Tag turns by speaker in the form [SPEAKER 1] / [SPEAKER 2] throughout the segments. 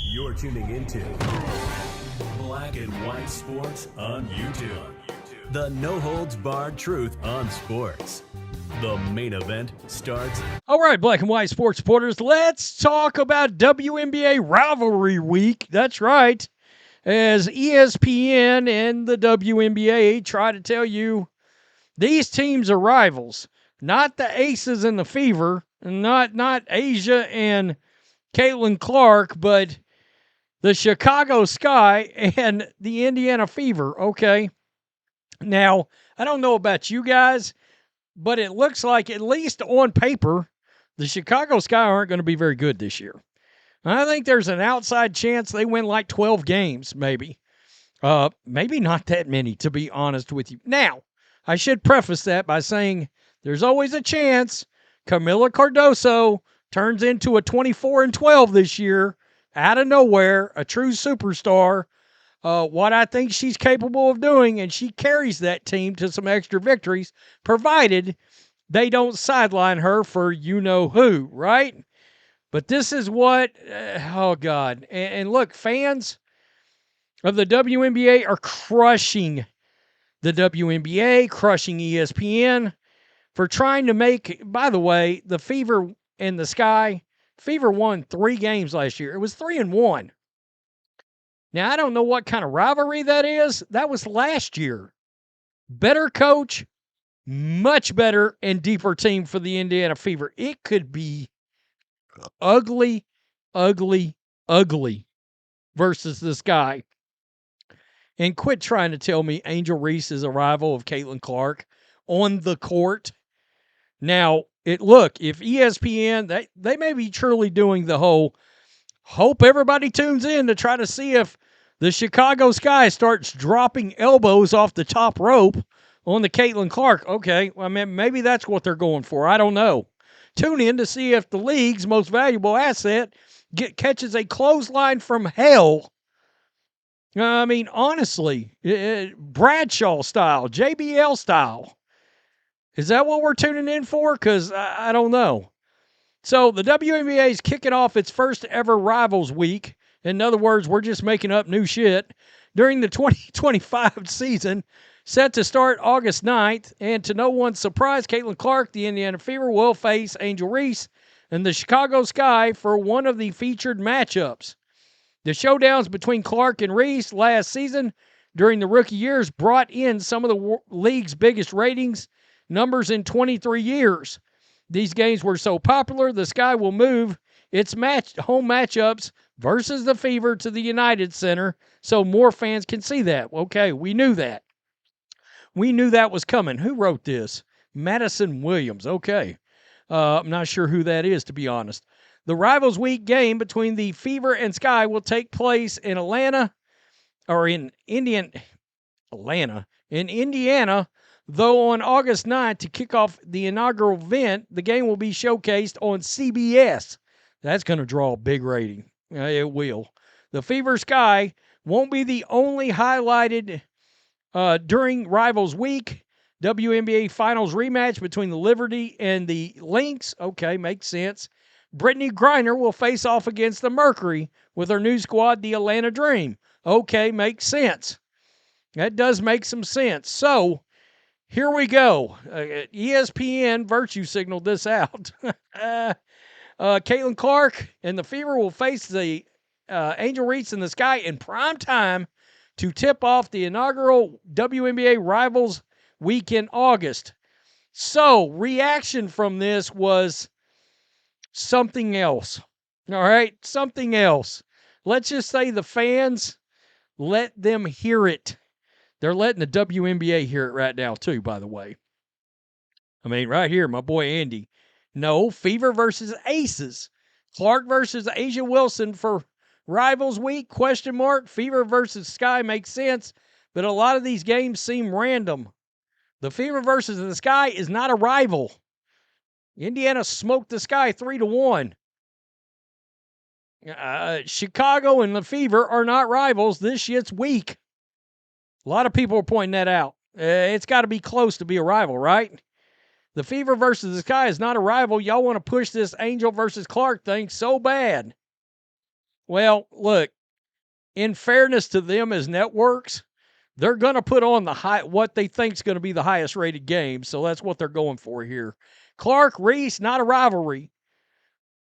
[SPEAKER 1] You're tuning into Black and White Sports on YouTube. The no-holds-barred truth on sports. The main event starts.
[SPEAKER 2] All right, Black and White sports supporters, let's talk about WNBA Rivalry Week. That's right. As ESPN and the WNBA try to tell you, these teams are rivals. Not the Aces and the Fever, not Asia and Caitlin Clark, but the Chicago Sky and the Indiana Fever, okay? Now, I don't know about you guys, but it looks like, at least on paper, the Chicago Sky aren't going to be very good this year. I think there's an outside chance they win like 12 games, maybe. Maybe not that many, to be honest with you. Now, I should preface that by saying there's always a chance Camila Cardoso turns into a 24-12 this year, out of nowhere, a true superstar. What I think she's capable of doing, and she carries that team to some extra victories, provided they don't sideline her for you-know-who, right? But this is what, oh, God. And look, fans of the WNBA are crushing the WNBA, crushing ESPN for trying to make, by the way, the Fever and the Sky, Fever won 3 games last year. It was 3-1. Now, I don't know what kind of rivalry that is. That was last year. Better coach, much better and deeper team for the Indiana Fever. It could be ugly, ugly, ugly versus this guy. And quit trying to tell me Angel Reese is a rival of Caitlin Clark on the court. Now, if ESPN, they may be truly doing the whole, hope everybody tunes in to try to see if the Chicago Sky starts dropping elbows off the top rope on the Caitlin Clark. Okay, I mean, maybe that's what they're going for. I don't know. Tune in to see if the league's most valuable asset catches a clothesline from hell. I mean, honestly, Bradshaw style, JBL style. Is that what we're tuning in for? Because I don't know. So the WNBA is kicking off its first ever Rivals Week. In other words, we're just making up new shit during the 2025 season, set to start August 9th. And to no one's surprise, Caitlin Clark, the Indiana Fever, will face Angel Reese and the Chicago Sky for one of the featured matchups. The showdowns between Clark and Reese last season during the rookie years brought in some of the league's biggest ratings numbers in 23 years. These games were so popular, the Sky will move its home matchups versus the Fever to the United Center so more fans can see that. Okay, we knew that. We knew that was coming. Who wrote this? Madison Williams. Okay. I'm not sure who that is, to be honest. The Rivals Week game between the Fever and Sky will take place in Indiana, though on August 9th to kick off the inaugural event, the game will be showcased on CBS. That's going to draw a big rating. It will. The Fever Sky won't be the only highlighted during Rivals Week. WNBA Finals rematch between the Liberty and the Lynx. Okay, makes sense. Brittany Griner will face off against the Mercury with her new squad, the Atlanta Dream. Okay, makes sense. That does make some sense. So, here we go. ESPN virtue signaled this out. Caitlin Clark and the Fever will face the Angel Reese in the Sky in prime time to tip off the inaugural WNBA Rivals Week in August. So, reaction from this was something else. All right? Something else. Let's just say the fans, let them hear it. They're letting the WNBA hear it right now, too, by the way. I mean, right here, my boy Andy. No, Fever versus Aces. Clark versus Asia Wilson for Rivals Week, question mark. Fever versus Sky makes sense, but a lot of these games seem random. The Fever versus the Sky is not a rival. Indiana smoked the Sky 3-1. Chicago and the Fever are not rivals. This shit's weak. A lot of people are pointing that out. It's got to be close to be a rival, right? The Fever versus the Sky is not a rival. Y'all want to push this Angel versus Clark thing so bad. Well, look, in fairness to them as networks, they're going to put on what they think is going to be the highest rated game, so that's what they're going for here. Clark, Reese, not a rivalry.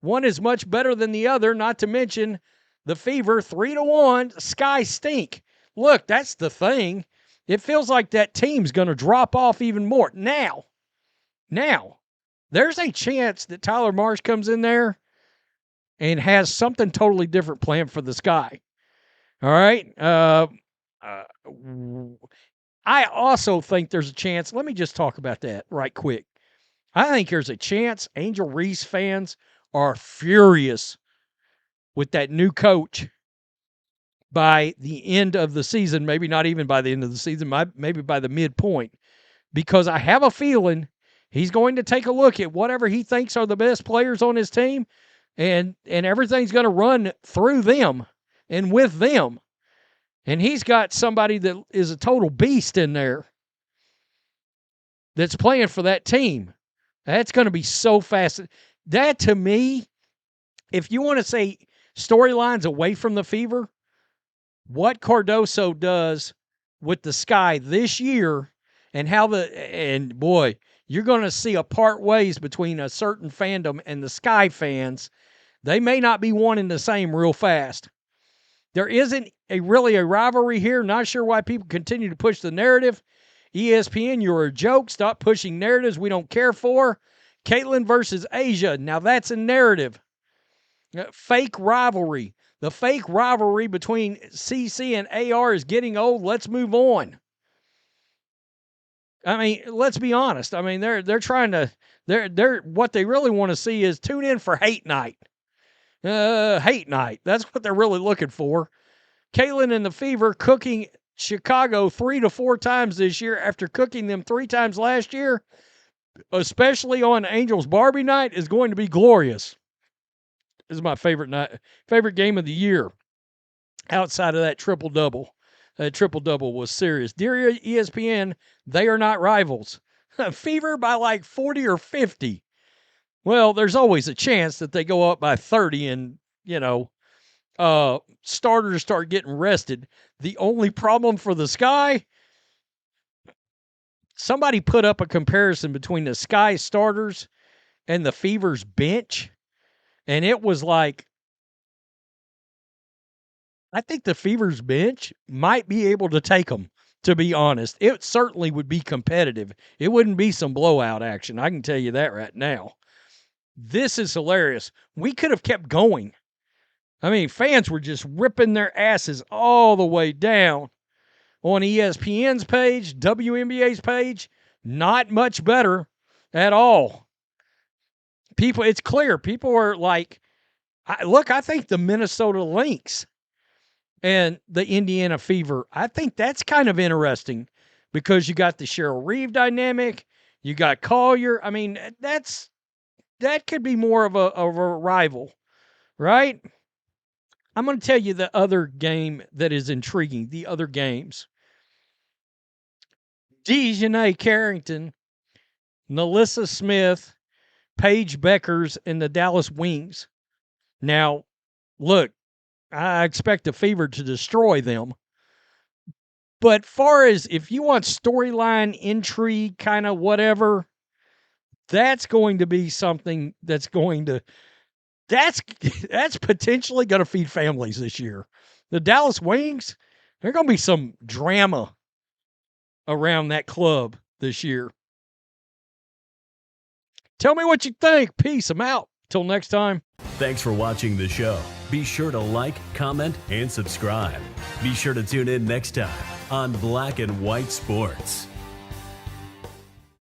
[SPEAKER 2] One is much better than the other, not to mention the Fever, 3-1, Sky stink. Look, that's the thing. It feels like that team's going to drop off even more. Now, there's a chance that Tyler Marsh comes in there and has something totally different planned for the Sky. All right? I also think there's a chance. Let me just talk about that right quick. I think there's a chance Angel Reese fans are furious with that new coach by the end of the season, maybe not even by the end of the season, maybe by the midpoint, because I have a feeling he's going to take a look at whatever he thinks are the best players on his team, and everything's going to run through them and with them. And he's got somebody that is a total beast in there that's playing for that team. That's going to be so fast. That, to me, if you want to say storylines away from the Fever, what Cardoso does with the Sky this year and boy, you're going to see a part ways between a certain fandom and the Sky fans. They may not be one and the same real fast. There isn't really a rivalry here. Not sure why people continue to push the narrative. ESPN, you're a joke. Stop pushing narratives we don't care for. Caitlin versus Asia. Now that's a narrative. Fake rivalry. The fake rivalry between CC and AR is getting old. Let's move on. I mean, let's be honest. I mean, they're trying to they're what they really want to see is tune in for hate night. Hate night. That's what they're really looking for. Caitlin and the Fever cooking Chicago 3 to 4 times this year after cooking them 3 times last year, especially on Angels Barbie night, is going to be glorious. This is my favorite game of the year outside of that triple-double. That triple-double was serious. Dear ESPN, they are not rivals. Fever by like 40 or 50. Well, there's always a chance that they go up by 30 and, starters start getting rested. The only problem for the Sky, somebody put up a comparison between the Sky starters and the Fever's bench, and it was like, I think the Fever's bench might be able to take them, to be honest. It certainly would be competitive. It wouldn't be some blowout action. I can tell you that right now. This is hilarious. We could have kept going. I mean, fans were just ripping their asses all the way down on ESPN's page, WNBA's page. Not much better at all. It's clear. People are like, I think the Minnesota Lynx and the Indiana Fever, I think that's kind of interesting because you got the Cheryl Reeve dynamic. You got Collier. I mean, that could be more of a rival, right? I'm going to tell you the other game that is intriguing, the other games. Dejanay Carrington, Nalissa Smith, Paige Beckers, and the Dallas Wings. Now, look, I expect the Fever to destroy them. But far as if you want storyline, intrigue, kind of whatever, that's going to be something that's potentially going to feed families this year. The Dallas Wings, there's going to be some drama around that club this year. Tell me what you think. Peace. I'm out. Till next time.
[SPEAKER 1] Thanks for watching the show. Be sure to like, comment, and subscribe. Be sure to tune in next time on Black and White Sports.